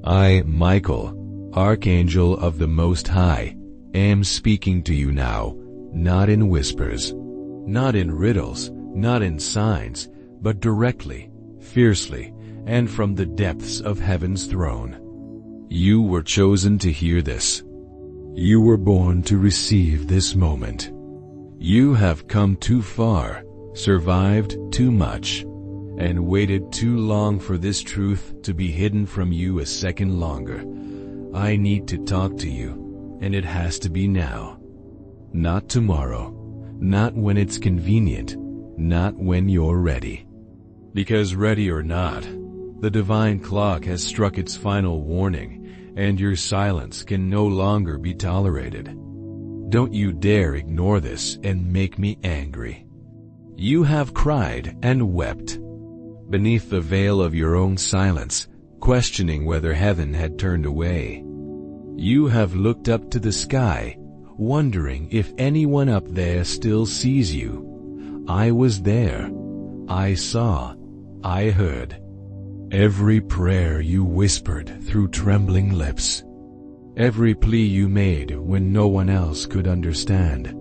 I, Michael, Archangel of the Most High, am speaking to you now, not in whispers, not in riddles, not in signs, but directly, fiercely, and from the depths of heaven's throne. You were chosen to hear this. You were born to receive this moment. You have come too far, survived too much, and waited too long for this truth to be hidden from you a second longer. I need to talk to you, and it has to be now. Not tomorrow, not when it's convenient, not when you're ready. Because ready or not, the divine clock has struck its final warning, and your silence can no longer be tolerated. Don't you dare ignore this and make me angry. You have cried and wept beneath the veil of your own silence, questioning whether heaven had turned away. You have looked up to the sky, wondering if anyone up there still sees you. I was there. I saw. I heard. Every prayer you whispered through trembling lips. Every plea you made when no one else could understand.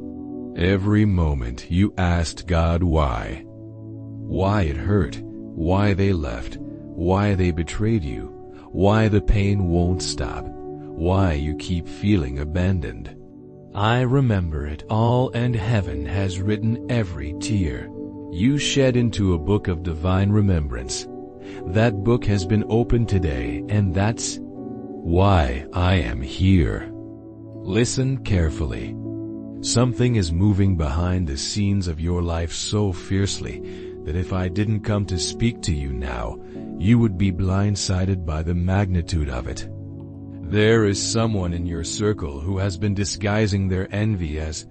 Every moment you asked God why. Why it hurt, why they left, why they betrayed you, why the pain won't stop, why you keep feeling abandoned. I remember it all, and heaven has written every tear you shed into a book of divine remembrance. That book has been opened today, and that's why I am here. Listen carefully. Something is moving behind the scenes of your life so fiercely that if I didn't come to speak to you now, you would be blindsided by the magnitude of it. There is someone in your circle who has been disguising their envy as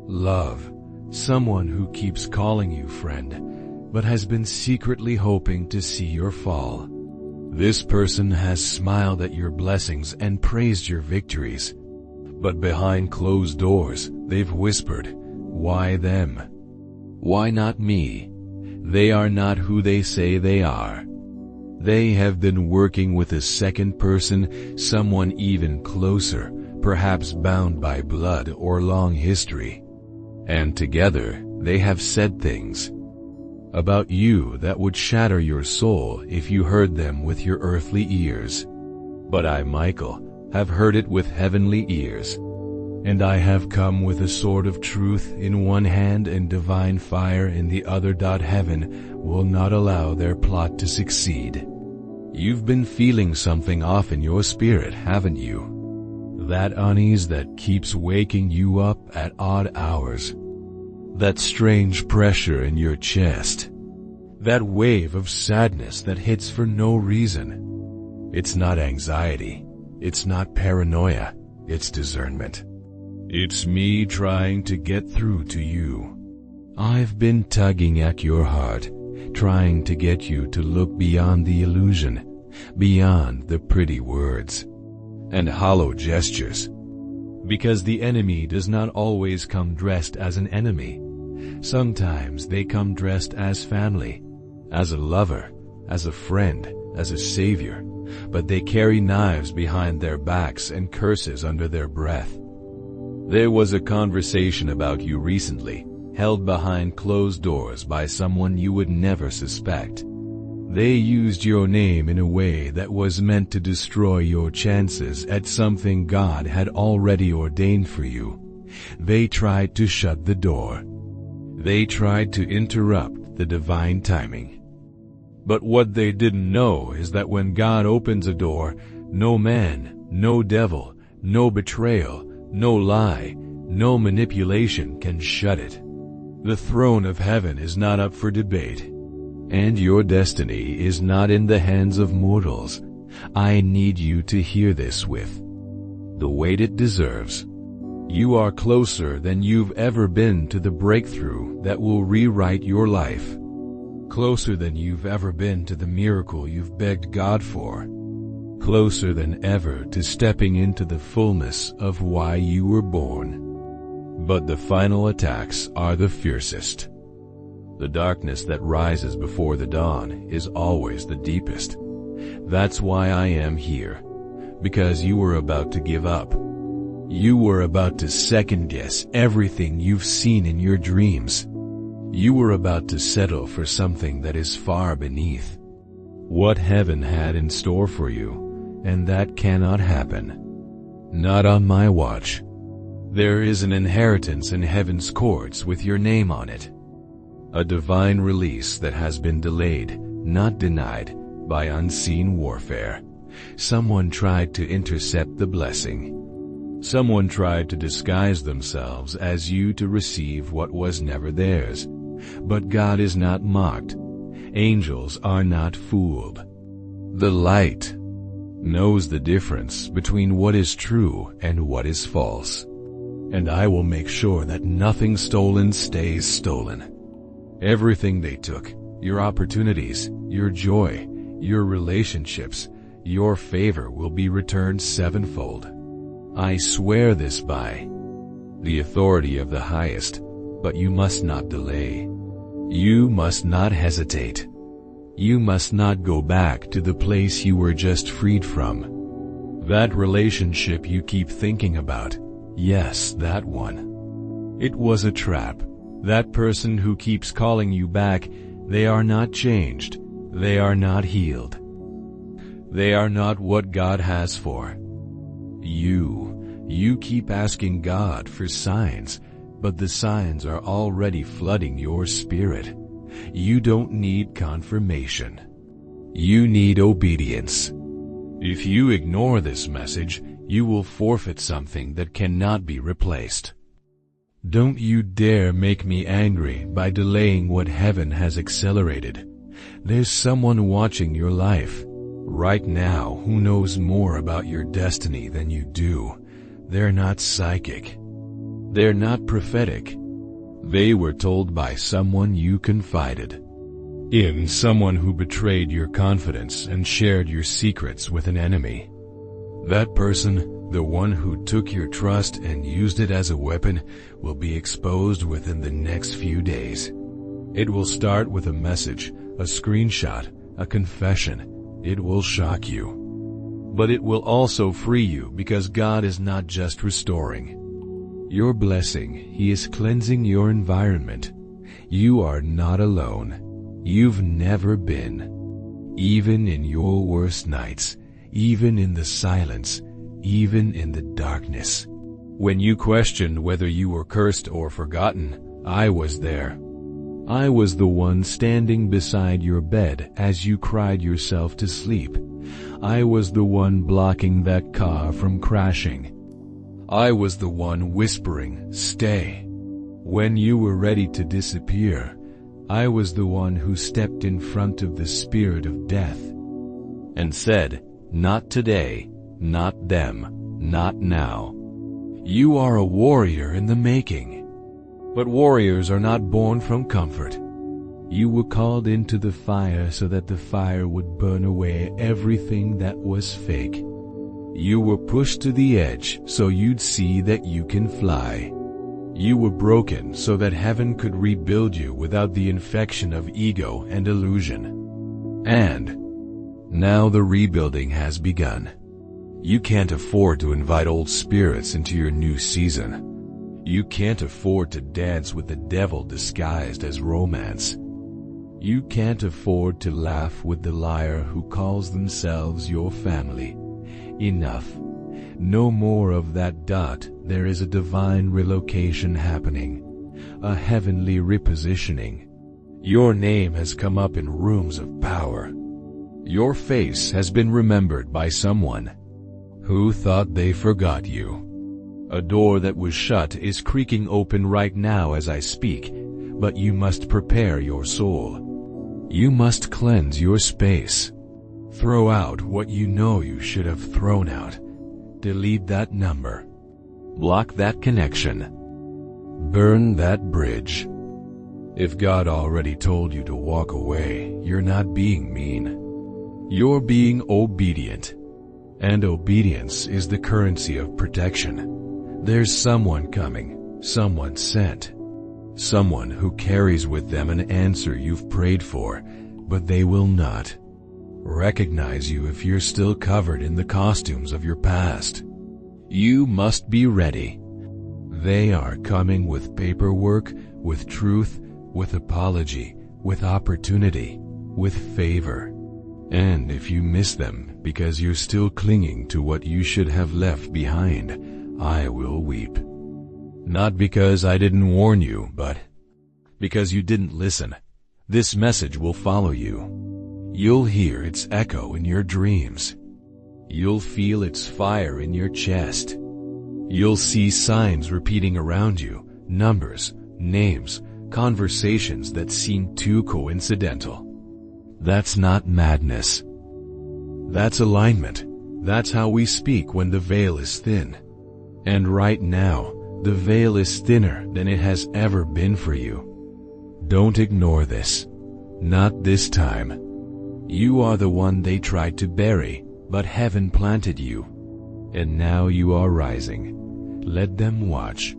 love, someone who keeps calling you friend, but has been secretly hoping to see your fall. This person has smiled at your blessings and praised your victories, but behind closed doors, they've whispered, "Why them? Why not me? They are not who they say they are." They have been working with a second person, someone even closer, perhaps bound by blood or long history. And together, they have said things about you that would shatter your soul if you heard them with your earthly ears. But I, Michael, have heard it with heavenly ears. And I have come with a sword of truth in one hand and divine fire in the other. Heaven will not allow their plot to succeed. You've been feeling something off in your spirit, haven't you? That unease that keeps waking you up at odd hours. That strange pressure in your chest. That wave of sadness that hits for no reason. It's not anxiety. It's not paranoia. It's discernment. It's me trying to get through to you. I've been tugging at your heart, trying to get you to look beyond the illusion, beyond the pretty words and hollow gestures. Because the enemy does not always come dressed as an enemy. Sometimes they come dressed as family, as a lover, as a friend, as a savior, but they carry knives behind their backs and curses under their breath. There was a conversation about you recently, held behind closed doors by someone you would never suspect. They used your name in a way that was meant to destroy your chances at something God had already ordained for you. They tried to shut the door. They tried to interrupt the divine timing. But what they didn't know is that when God opens a door, no man, no devil, no betrayal, no lie, no manipulation can shut it. The throne of heaven is not up for debate, and your destiny is not in the hands of mortals. I need you to hear this with the weight it deserves. You are closer than you've ever been to the breakthrough that will rewrite your life. Closer than you've ever been to the miracle you've begged God for. Closer than ever to stepping into the fullness of why you were born. But the final attacks are the fiercest. The darkness that rises before the dawn is always the deepest. That's why I am here, because you were about to give up. You were about to second-guess everything you've seen in your dreams. You were about to settle for something that is far beneath what heaven had in store for you, and that cannot happen. Not on my watch. There is an inheritance in heaven's courts with your name on it. A divine release that has been delayed, not denied, by unseen warfare. Someone tried to intercept the blessing. Someone tried to disguise themselves as you to receive what was never theirs. But God is not mocked. Angels are not fooled. The light knows the difference between what is true and what is false. And I will make sure that nothing stolen stays stolen. Everything they took, your opportunities, your joy, your relationships, your favor will be returned sevenfold. I swear this by the authority of the highest, but you must not delay. You must not hesitate. You must not go back to the place you were just freed from. That relationship you keep thinking about, yes, that one. It was a trap. That person who keeps calling you back, they are not changed. They are not healed. They are not what God has for you. You keep asking God for signs, but the signs are already flooding your spirit. You don't need confirmation. You need obedience. If you ignore this message, you will forfeit something that cannot be replaced. Don't you dare make me angry by delaying what heaven has accelerated. There's someone watching your life right now who knows more about your destiny than you do. They're not psychic. They're not prophetic. They were told by someone you confided in, someone who betrayed your confidence and shared your secrets with an enemy. That person, the one who took your trust and used it as a weapon, will be exposed within the next few days. It will start with a message, a screenshot, a confession. It will shock you. But it will also free you, because God is not just restoring your blessing, He is cleansing your environment. You are not alone. You've never been. Even in your worst nights, even in the silence, even in the darkness. When you questioned whether you were cursed or forgotten, I was there. I was the one standing beside your bed as you cried yourself to sleep. I was the one blocking that car from crashing. I was the one whispering, "Stay." When you were ready to disappear, I was the one who stepped in front of the spirit of death and said, "Not today, not them, not now." You are a warrior in the making. But warriors are not born from comfort. You were called into the fire so that the fire would burn away everything that was fake. You were pushed to the edge so you'd see that you can fly. You were broken so that heaven could rebuild you without the infection of ego and illusion. And now the rebuilding has begun. You can't afford to invite old spirits into your new season. You can't afford to dance with the devil disguised as romance. You can't afford to laugh with the liar who calls themselves your family. Enough. No more of that. There is a divine relocation happening, a heavenly repositioning. Your name has come up in rooms of power. Your face has been remembered by someone who thought they forgot you. A door that was shut is creaking open right now as I speak, but you must prepare your soul. You must cleanse your space. Throw out what you know you should have thrown out. Delete that number. Block that connection. Burn that bridge. If God already told you to walk away, you're not being mean. You're being obedient. And obedience is the currency of protection. There's someone coming, someone sent. Someone who carries with them an answer you've prayed for, but they will not recognize you if you're still covered in the costumes of your past. You must be ready. They are coming with paperwork, with truth, with apology, with opportunity, with favor. And if you miss them because you're still clinging to what you should have left behind, I will weep. Not because I didn't warn you, but because you didn't listen. This message will follow you. You'll hear its echo in your dreams. You'll feel its fire in your chest. You'll see signs repeating around you, numbers, names, conversations that seem too coincidental. That's not madness. That's alignment. That's how we speak when the veil is thin. And right now, the veil is thinner than it has ever been for you. Don't ignore this. Not this time. You are the one they tried to bury, but heaven planted you. And now you are rising. Let them watch.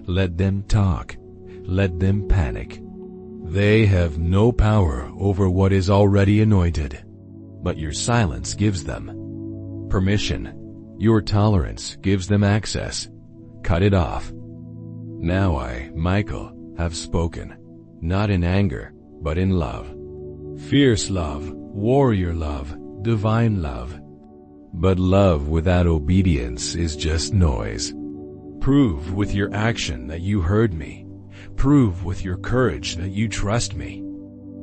Let them talk. Let them panic. They have no power over what is already anointed. But your silence gives them permission. Your tolerance gives them access. Cut it off. Now I, Michael, have spoken. Not in anger, but in love. Fierce love, warrior love, divine love. But love without obedience is just noise. Prove with your action that you heard me. Prove with your courage that you trust me.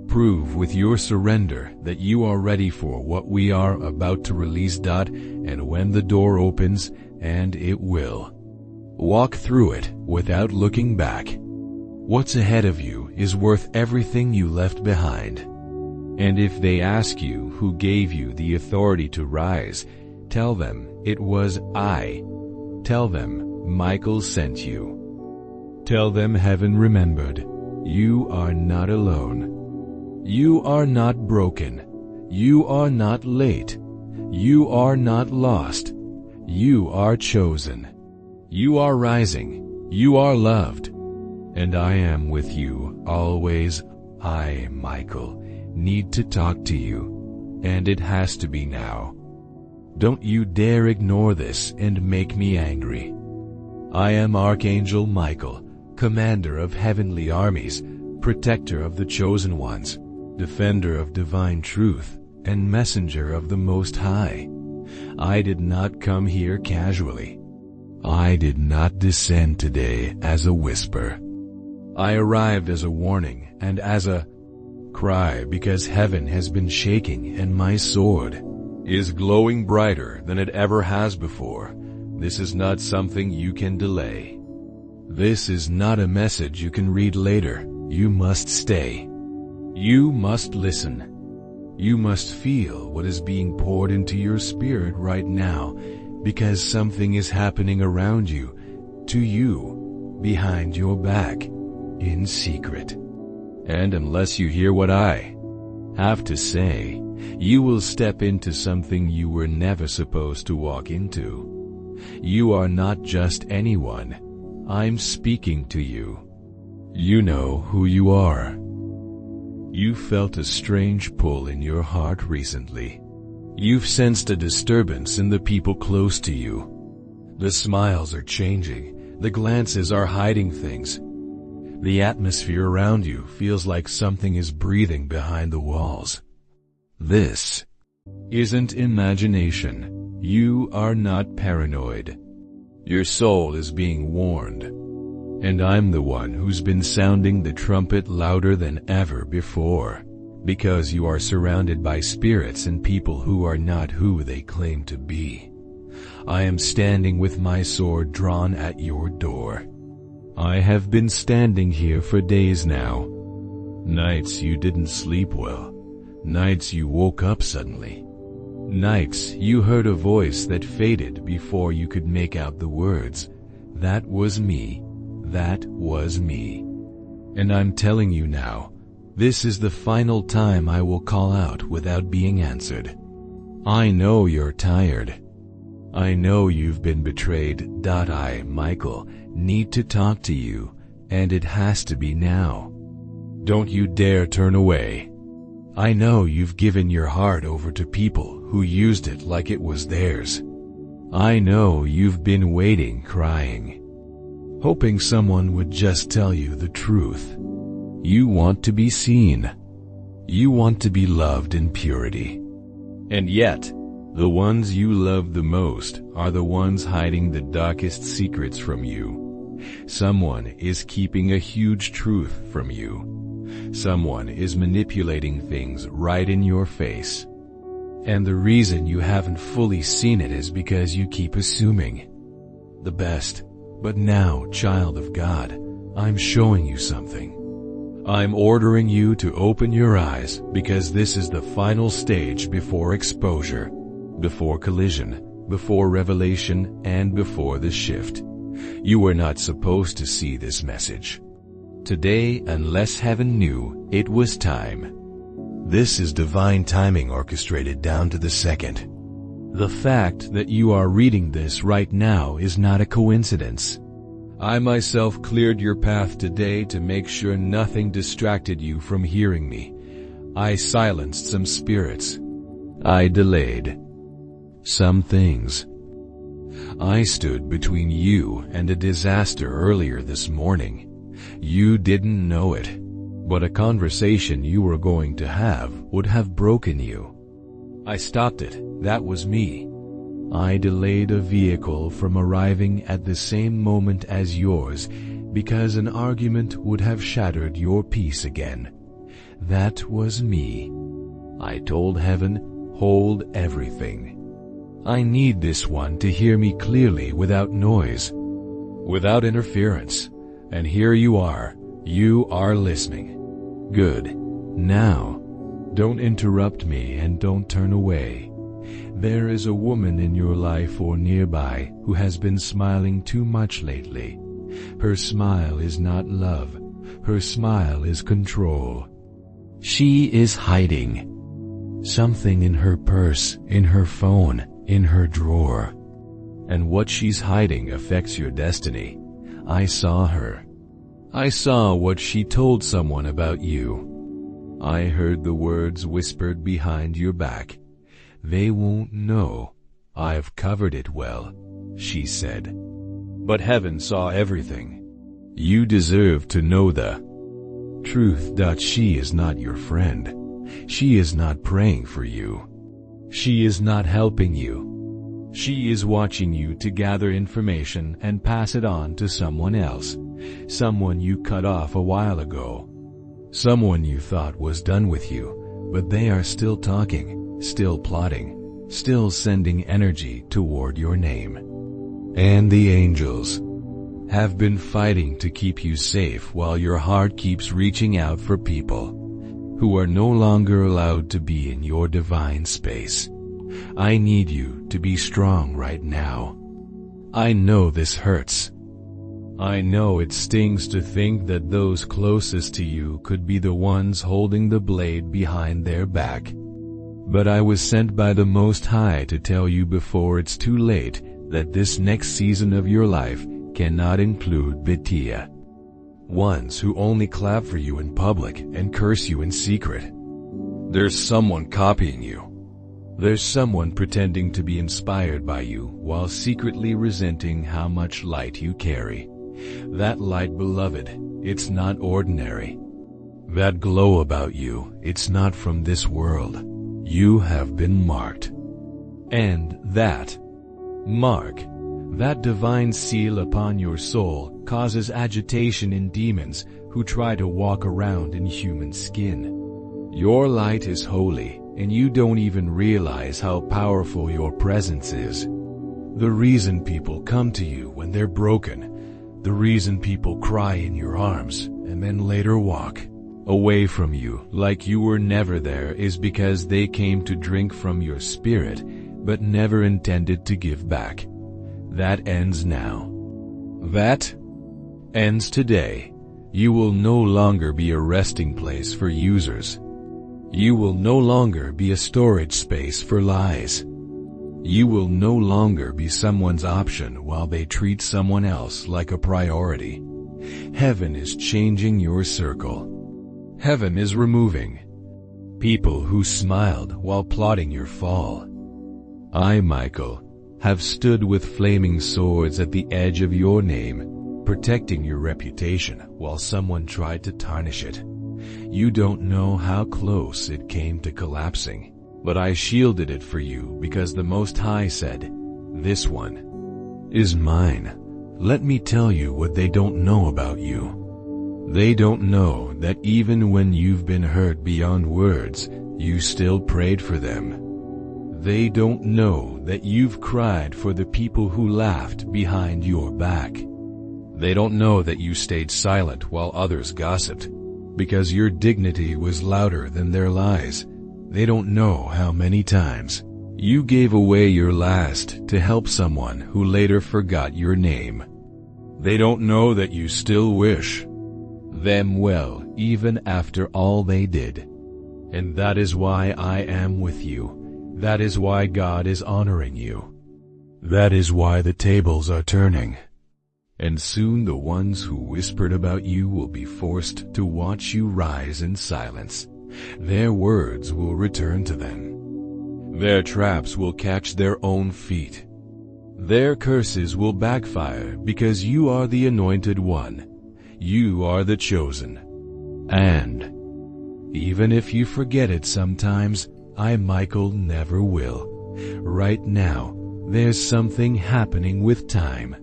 Prove with your surrender that you are ready for what we are about to release. And when the door opens, and it will, walk through it without looking back. What's ahead of you is worth everything you left behind. And if they ask you who gave you the authority to rise, tell them it was I. Tell them Michael sent you. Tell them heaven remembered. You are not alone. You are not broken. You are not late. You are not lost. You are chosen. You are rising. You are loved. And I am with you always. I, Michael, need to talk to you. And it has to be now. Don't you dare ignore this and make me angry. I am Archangel Michael, commander of heavenly armies, protector of the chosen ones, defender of divine truth, and messenger of the Most High. I did not come here casually. I did not descend today as a whisper. I arrived as a warning and as a cry because heaven has been shaking and my sword is glowing brighter than it ever has before. This is not something you can delay. This is not a message you can read later. You must stay. You must listen. You must feel what is being poured into your spirit right now, because something is happening around you, to you, behind your back, in secret. And unless you hear what I have to say, you will step into something you were never supposed to walk into. You are not just anyone. I'm speaking to you. You know who you are. You felt a strange pull in your heart recently. You've sensed a disturbance in the people close to you. The smiles are changing. The glances are hiding things. The atmosphere around you feels like something is breathing behind the walls. This isn't imagination. You are not paranoid. Your soul is being warned. And I'm the one who's been sounding the trumpet louder than ever before, because you are surrounded by spirits and people who are not who they claim to be. I am standing with my sword drawn at your door. I have been standing here for days now. Nights you didn't sleep well. Nights you woke up suddenly. Nights you heard a voice that faded before you could make out the words. That was me. That was me. And I'm telling you now, this is the final time I will call out without being answered. I know you're tired. I know you've been betrayed. I, Michael, need to talk to you, and it has to be now. Don't you dare turn away. I know you've given your heart over to people who used it like it was theirs. I know you've been waiting, crying, hoping someone would just tell you the truth. You want to be seen. You want to be loved in purity. And yet, the ones you love the most are the ones hiding the darkest secrets from you. Someone is keeping a huge truth from you. Someone is manipulating things right in your face. And the reason you haven't fully seen it is because you keep assuming the best. But now, child of God, I'm showing you something. I'm ordering you to open your eyes, because this is the final stage before exposure, before collision, before revelation, and before the shift. You were not supposed to see this message today unless heaven knew it was time. This is divine timing orchestrated down to the second. The fact that you are reading this right now is not a coincidence. I myself cleared your path today to make sure nothing distracted you from hearing me. I silenced some spirits. I delayed some things. I stood between you and a disaster earlier this morning. You didn't know it, but a conversation you were going to have would have broken you. I stopped it. That was me. I delayed a vehicle from arriving at the same moment as yours because an argument would have shattered your peace again. That was me. I told heaven, hold everything. I need this one to hear me clearly without noise, without interference. And here you are listening. Good. Now, don't interrupt me and don't turn away. There is a woman in your life or nearby who has been smiling too much lately. Her smile is not love. Her smile is control. She is hiding something in her purse, in her phone, in her drawer. And what she's hiding affects your destiny. I saw her. I saw what she told someone about you. I heard the words whispered behind your back. They won't know. I've covered it well, she said. But heaven saw everything. You deserve to know the truth. She is not your friend. She is not praying for you. She is not helping you. She is watching you to gather information and pass it on to someone else. Someone you cut off a while ago. Someone you thought was done with you, but they are still talking, still plotting, still sending energy toward your name. And the angels have been fighting to keep you safe while your heart keeps reaching out for people who are no longer allowed to be in your divine space. I need you to be strong right now. I know this hurts. I know it stings to think that those closest to you could be the ones holding the blade behind their back. But I was sent by the Most High to tell you before it's too late that this next season of your life cannot include Bitiya. Ones who only clap for you in public and curse you in secret. There's someone copying you. There's someone pretending to be inspired by you while secretly resenting how much light you carry. That light, beloved, it's not ordinary. That glow about you, it's not from this world. You have been marked. And that mark, that divine seal upon your soul, causes agitation in demons who try to walk around in human skin. Your light is holy, and you don't even realize how powerful your presence is. The reason people come to you when they're broken, the reason people cry in your arms and then later walk away from you like you were never there, is because they came to drink from your spirit but never intended to give back. That ends now. That ends today. You will no longer be a resting place for users. You will no longer be a storage space for lies. You will no longer be someone's option while they treat someone else like a priority. Heaven is changing your circle. Heaven is removing people who smiled while plotting your fall. I, Michael, have stood with flaming swords at the edge of your name, protecting your reputation while someone tried to tarnish it. You don't know how close it came to collapsing, but I shielded it for you because the Most High said, "This one is mine." Let me tell you what they don't know about you. They don't know that even when you've been hurt beyond words, you still prayed for them. They don't know that you've cried for the people who laughed behind your back. They don't know that you stayed silent while others gossiped, because your dignity was louder than their lies. They don't know how many times you gave away your last to help someone who later forgot your name. They don't know that you still wish them well even after all they did. And that is why I am with you. That is why God is honoring you. That is why the tables are turning. And soon the ones who whispered about you will be forced to watch you rise in silence. Their words will return to them. Their traps will catch their own feet. Their curses will backfire because you are the anointed one. You are the chosen. And even if you forget it sometimes, I, Michael, never will. Right now, there's something happening with time.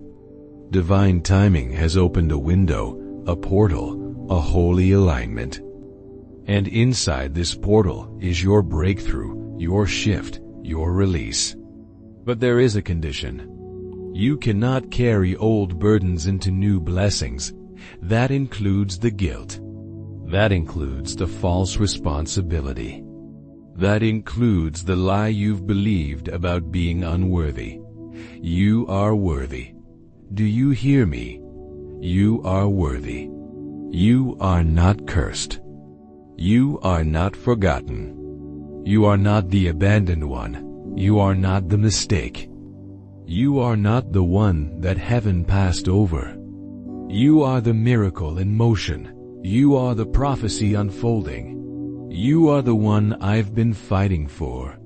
Divine timing has opened a window, a portal, a holy alignment. And inside this portal is your breakthrough, your shift, your release. But there is a condition. You cannot carry old burdens into new blessings. That includes the guilt. That includes the false responsibility. That includes the lie you've believed about being unworthy. You are worthy. Do you hear me? You are worthy. You are not cursed. You are not forgotten. You are not the abandoned one. You are not the mistake. You are not the one that heaven passed over. You are the miracle in motion. You are the prophecy unfolding. You are the one I've been fighting for.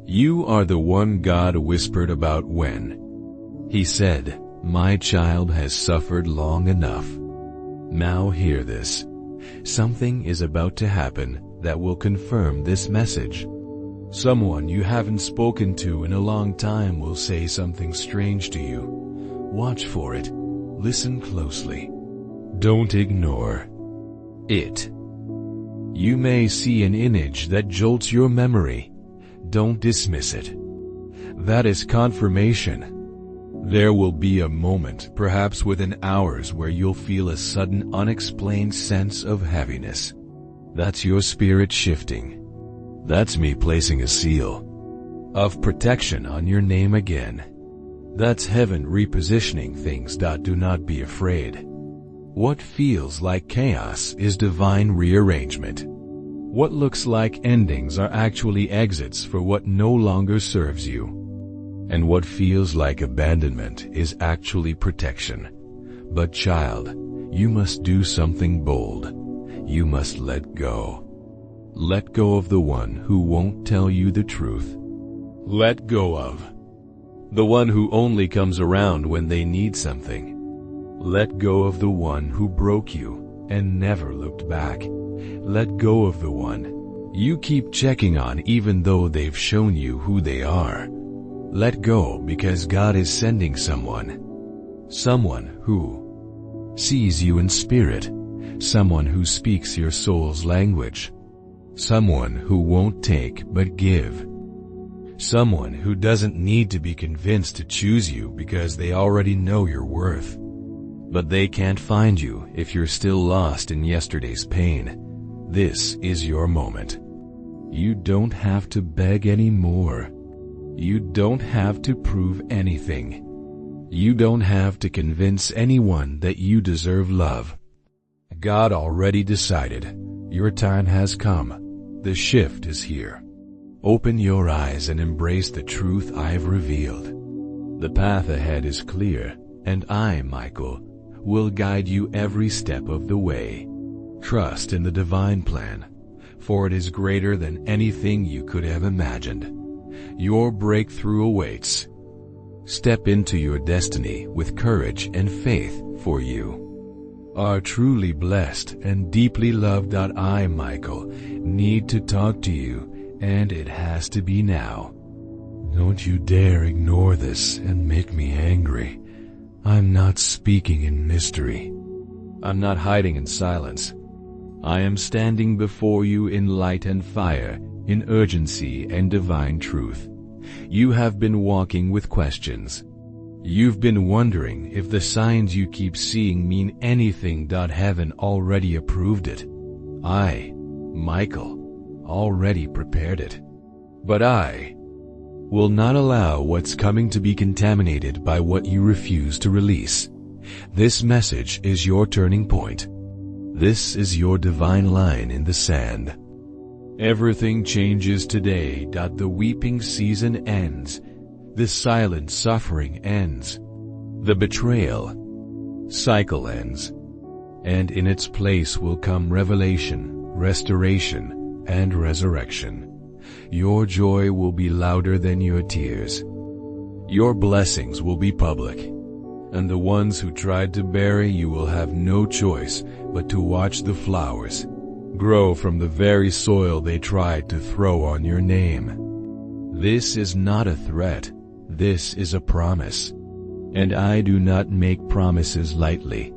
You are the one God whispered about when He said, "My child has suffered long enough." Now hear this. Something is about to happen that will confirm this message. Someone you haven't spoken to in a long time will say something strange to you. Watch for it. Listen closely. Don't ignore it. You may see an image that jolts your memory. Don't dismiss it. That is confirmation. There will be a moment, perhaps within hours, where you'll feel a sudden unexplained sense of heaviness. That's your spirit shifting. That's me placing a seal of protection on your name again. That's heaven repositioning things. Do not be afraid. What feels like chaos is divine rearrangement. What looks like endings are actually exits for what no longer serves you. And what feels like abandonment is actually protection. But child, you must do something bold. You must let go. Let go of the one who won't tell you the truth. Let go of the one who only comes around when they need something. Let go of the one who broke you and never looked back. Let go of the one you keep checking on even though they've shown you who they are. Let go because God is sending someone. Someone who sees you in spirit. Someone who speaks your soul's language. Someone who won't take but give. Someone who doesn't need to be convinced to choose you because they already know your worth. But they can't find you if you're still lost in yesterday's pain. This is your moment. You don't have to beg anymore. You don't have to prove anything. You don't have to convince anyone that you deserve love. God already decided. Your time has come. The shift is here. Open your eyes and embrace the truth I've revealed. The path ahead is clear, and I, Michael, will guide you every step of the way. Trust in the divine plan. for it is greater than anything you could have imagined. Your breakthrough awaits. Step into your destiny with courage and faith, for you are truly blessed and deeply loved. I, Michael, need to talk to you, and it has to be now. Don't you dare ignore this and make me angry. I'm not speaking in mystery. I'm not hiding in silence. I am standing before you in light and fire, in urgency and divine truth. You have been walking with questions. You've been wondering if the signs you keep seeing mean anything. Heaven already approved it. I, Michael, already prepared it. But I will not allow what's coming to be contaminated by what you refuse to release. This message is your turning point. This is your divine line in the sand. Everything changes today. The weeping season ends. The silent suffering ends. The betrayal cycle ends. And in its place will come revelation, restoration, and resurrection. Your joy will be louder than your tears. Your blessings will be public. And the ones who tried to bury you will have no choice but to watch the flowers grow from the very soil they tried to throw on your name. This is not a threat. This is a promise. And I do not make promises lightly.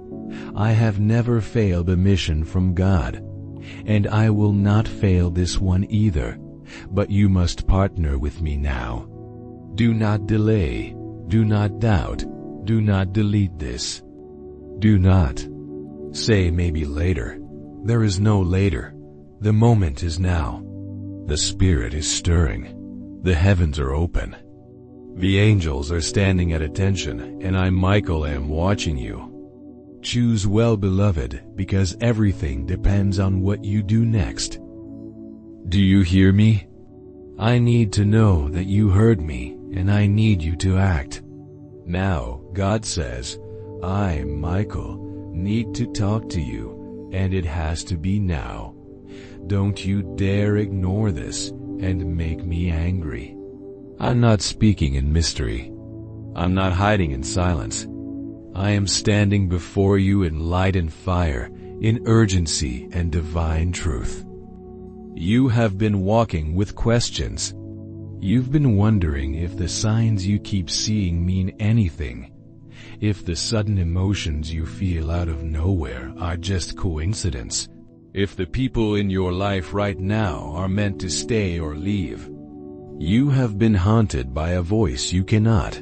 I have never failed a mission from God. And I will not fail this one either. But you must partner with me now. Do not delay. Do not doubt. Do not delete this. Do not say maybe later. There is no later. The moment is now. The Spirit is stirring. The heavens are open. The angels are standing at attention, and I, Michael, am watching you. Choose well, beloved, because everything depends on what you do next. Do you hear me? I need to know that you heard me, and I need you to act. Now, God says, I, Michael, need to talk to you, and it has to be now. Don't you dare ignore this and make me angry. I'm not speaking in mystery. I'm not hiding in silence. I am standing before you in light and fire, in urgency and divine truth. You have been walking with questions. You've been wondering if the signs you keep seeing mean anything, if the sudden emotions you feel out of nowhere are just coincidence, if the people in your life right now are meant to stay or leave. You have been haunted by a voice you cannot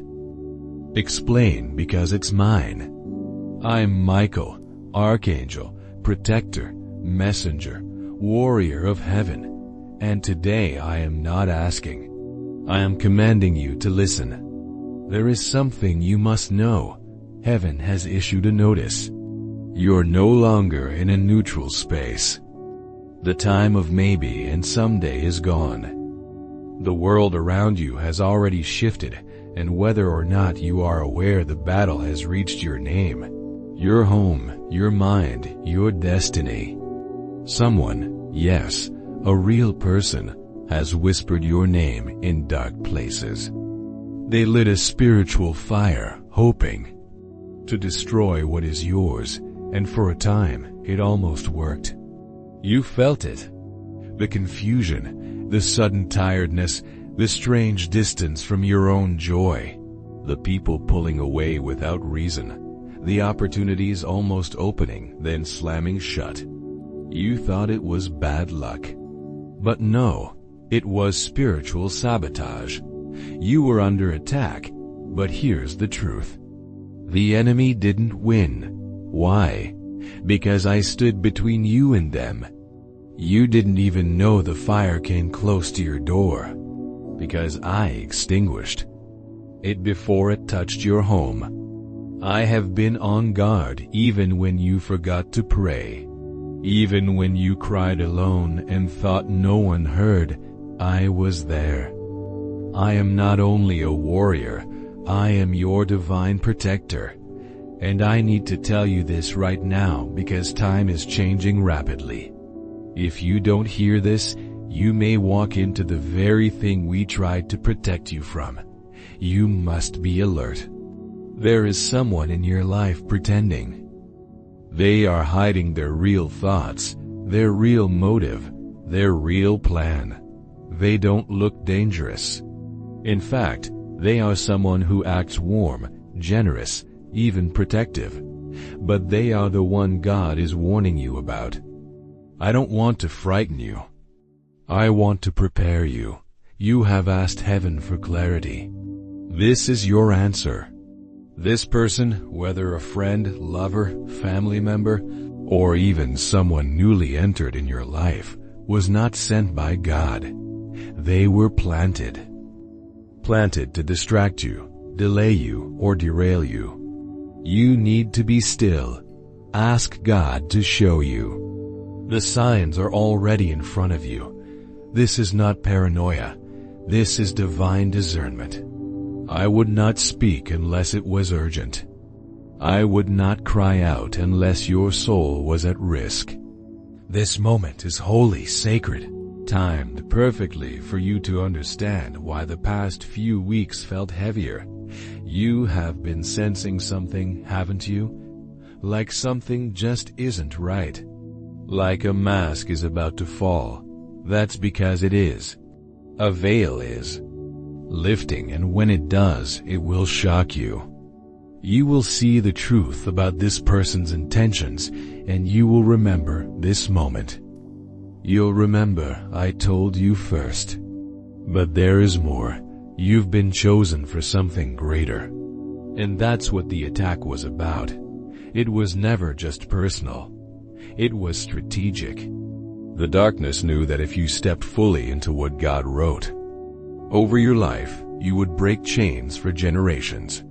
explain because it's mine. I'm Michael, Archangel, Protector, Messenger, Warrior of Heaven, and today I am not asking. I am commanding you to listen. There is something you must know. Heaven has issued a notice. You're no longer in a neutral space. The time of maybe and someday is gone. The world around you has already shifted, and whether or not you are aware, the battle has reached your name, your home, your mind, your destiny. Someone, yes, a real person, has whispered your name in dark places. They lit a spiritual fire, hoping to destroy what is yours, and for a time, it almost worked. You felt it. The confusion, the sudden tiredness, the strange distance from your own joy, the people pulling away without reason, the opportunities almost opening, then slamming shut. You thought it was bad luck. But no, it was spiritual sabotage. You were under attack, but here's the truth. The enemy didn't win. Why? Because I stood between you and them. You didn't even know the fire came close to your door, because I extinguished it before it touched your home. I have been on guard even when you forgot to pray. Even when you cried alone and thought no one heard, I was there. I am not only a warrior, I am your divine protector. And I need to tell you this right now because time is changing rapidly. If you don't hear this, you may walk into the very thing we tried to protect you from. You must be alert. There is someone in your life pretending. They are hiding their real thoughts, their real motive, their real plan. They don't look dangerous. In fact, they are someone who acts warm, generous, even protective. But they are the one God is warning you about. I don't want to frighten you. I want to prepare you. You have asked heaven for clarity. This is your answer. This person, whether a friend, lover, family member, or even someone newly entered in your life, was not sent by God. They were planted. Planted to distract you, delay you, or derail you. You need to be still. Ask God to show you. The signs are already in front of you. This is not paranoia. This is divine discernment. I would not speak unless it was urgent. I would not cry out unless your soul was at risk. This moment is holy, sacred, timed perfectly for you to understand why the past few weeks felt heavier. You have been sensing something, haven't you? Like something just isn't right. Like a mask is about to fall. That's because it is. A veil is lifting, and when it does, it will shock you. You will see the truth about this person's intentions, and you will remember this moment. You'll remember I told you first. But there is more. You've been chosen for something greater. And that's what the attack was about. It was never just personal. It was strategic. The darkness knew that if you stepped fully into what God wrote over your life, you would break chains for generations.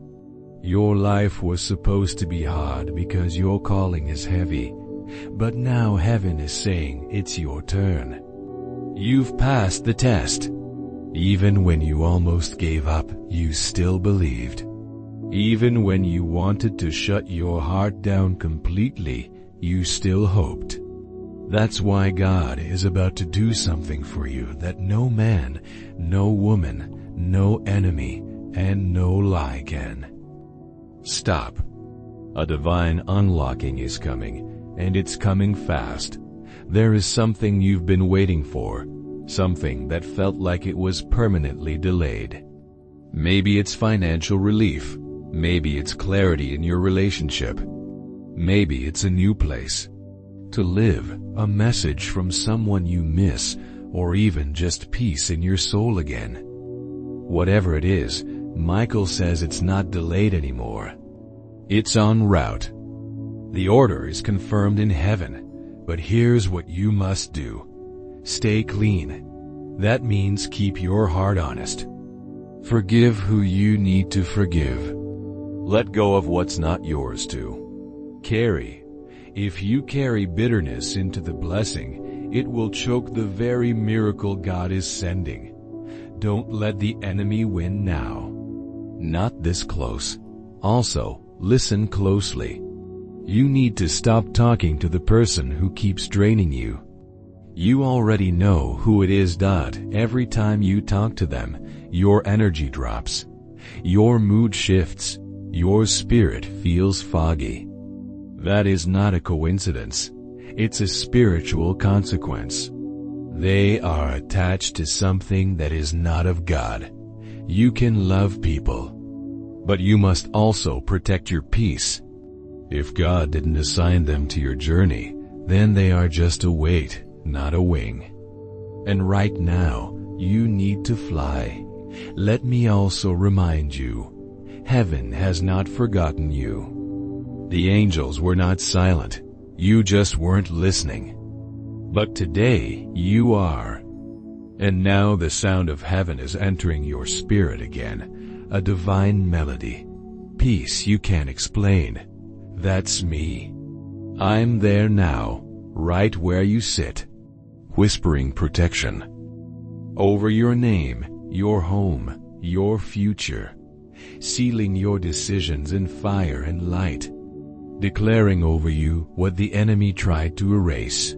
Your life was supposed to be hard because your calling is heavy, but now heaven is saying it's your turn. You've passed the test. Even when you almost gave up, you still believed. Even when you wanted to shut your heart down completely, you still hoped. That's why God is about to do something for you that no man, no woman, no enemy, and no lie can stop. A divine unlocking is coming, and it's coming fast. There is something you've been waiting for, something that felt like it was permanently delayed. Maybe it's financial relief. Maybe it's clarity in your relationship. Maybe it's a new place to live, a message from someone you miss, or even just peace in your soul again. Whatever it is, Michael says it's not delayed anymore. It's en route. The order is confirmed in heaven, but here's what you must do. Stay clean. That means keep your heart honest. Forgive who you need to forgive. Let go of what's not yours to carry. If you carry bitterness into the blessing, it will choke the very miracle God is sending. Don't let the enemy win now. Not this close. Also, listen closely. You need to stop talking to the person who keeps draining you. You already know who it is. Every time you talk to them, your energy drops. Your mood shifts. Your spirit feels foggy. That is not a coincidence. It's a spiritual consequence. They are attached to something that is not of God. You can love people, but you must also protect your peace. If God didn't assign them to your journey, then they are just a weight, not a wing. And right now, you need to fly. Let me also remind you, heaven has not forgotten you. The angels were not silent. You just weren't listening. But today, you are. And now the sound of heaven is entering your spirit again, a divine melody. Peace you can't explain. That's me. I'm there now, right where you sit, whispering protection over your name, your home, your future, sealing your decisions in fire and light, declaring over you what the enemy tried to erase.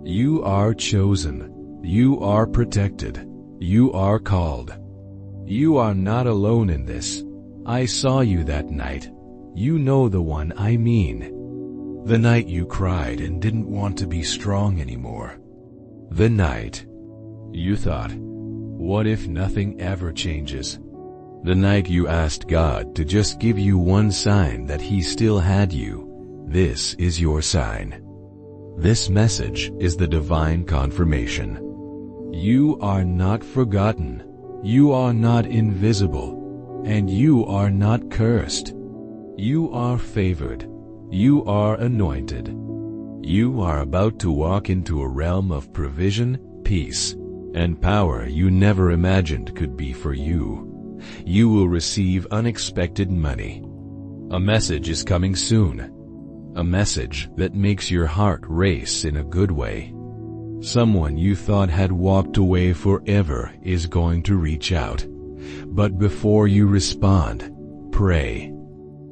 You are chosen. You are protected. You are called. You are not alone in this. I saw you that night. You know the one I mean. The night you cried and didn't want to be strong anymore. The night you thought, what if nothing ever changes? The night you asked God to just give you one sign that He still had you. This is your sign. This message is the divine confirmation. You are not forgotten. You are not invisible. And you are not cursed. You are favored. You are anointed. You are about to walk into a realm of provision, peace, and power you never imagined could be for you. You will receive unexpected money. A message is coming soon. A message that makes your heart race in a good way. Someone you thought had walked away forever is going to reach out. But before you respond, pray.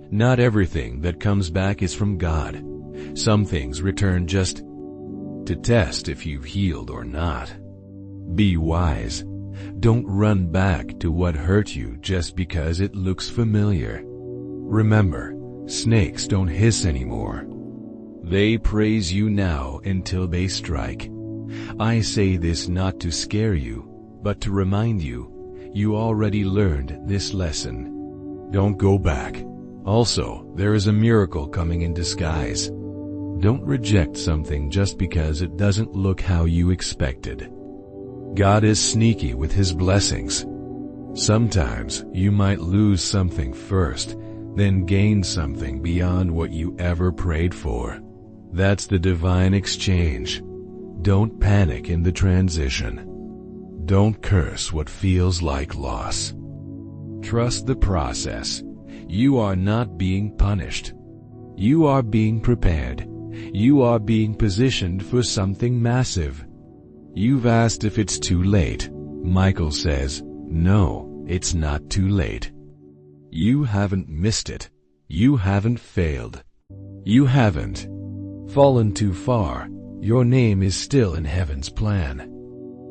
Not everything that comes back is from God. Some things return just to test if you've healed or not. Be wise. Don't run back to what hurt you just because it looks familiar. Remember, snakes don't hiss anymore. They praise you now until they strike. I say this not to scare you, but to remind you, you already learned this lesson. Don't go back. Also, there is a miracle coming in disguise. Don't reject something just because it doesn't look how you expected. God is sneaky with His blessings. Sometimes you might lose something first, then gain something beyond what you ever prayed for. That's the divine exchange. Don't panic in the transition. Don't curse what feels like loss. Trust the process. You are not being punished. You are being prepared. You are being positioned for something massive. You've asked if it's too late. Michael says, no, it's not too late. You haven't missed it. You haven't failed. You haven't fallen too far. Your name is still in heaven's plan.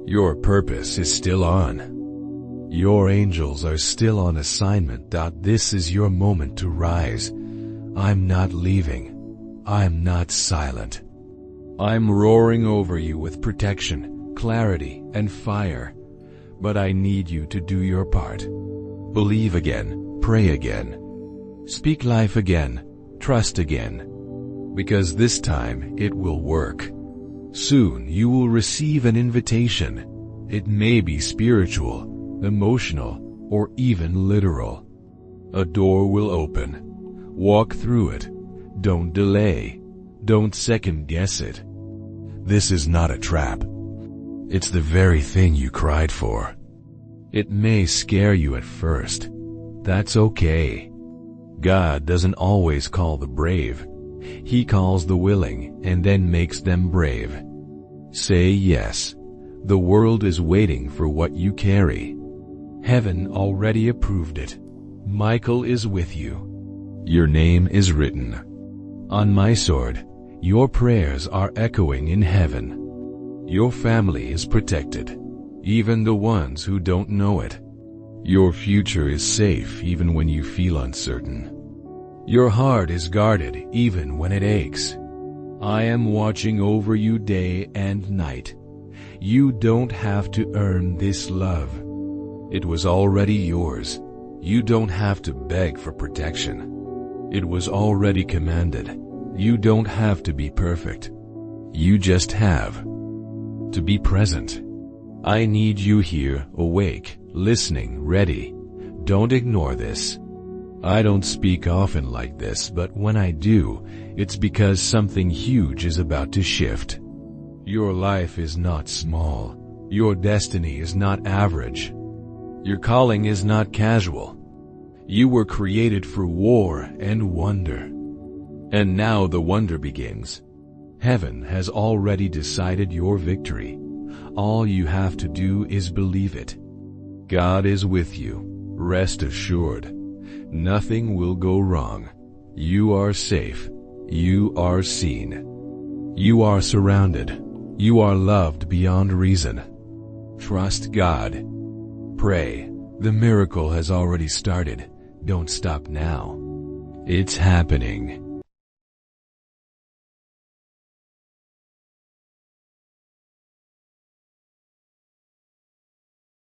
Your purpose is still on. Your angels are still on assignment. This is your moment to rise. I'm not leaving. I'm not silent. I'm roaring over you with protection, clarity, and fire. But I need you to do your part. Believe again, pray again. Speak life again, trust again. Because this time it will work. Soon you will receive an invitation. It may be spiritual, emotional, or even literal. A door will open. Walk through it. Don't delay. Don't second guess it. This is not a trap. It's the very thing you cried for. It may scare you at first. That's okay. God doesn't always call the brave. He calls the willing and then makes them brave. Say yes. The world is waiting for what you carry. Heaven already approved it. Michael is with you. Your name is written on my sword. Your prayers are echoing in heaven. Your family is protected, even the ones who don't know it. Your future is safe even when you feel uncertain. Your heart is guarded even when it aches. I am watching over you day and night. You don't have to earn this love. It was already yours. You don't have to beg for protection. It was already commanded. You don't have to be perfect. You just have to be present. I need you here, awake, listening, ready. Don't ignore this. I don't speak often like this, but when I do, it's because something huge is about to shift. Your life is not small. Your destiny is not average. Your calling is not casual. You were created for war and wonder. And now the wonder begins. Heaven has already decided your victory. All you have to do is believe it. God is with you. Rest assured. Nothing will go wrong. You are safe. You are seen. You are surrounded. You are loved beyond reason. Trust God. Pray. The miracle has already started. Don't stop now. It's happening.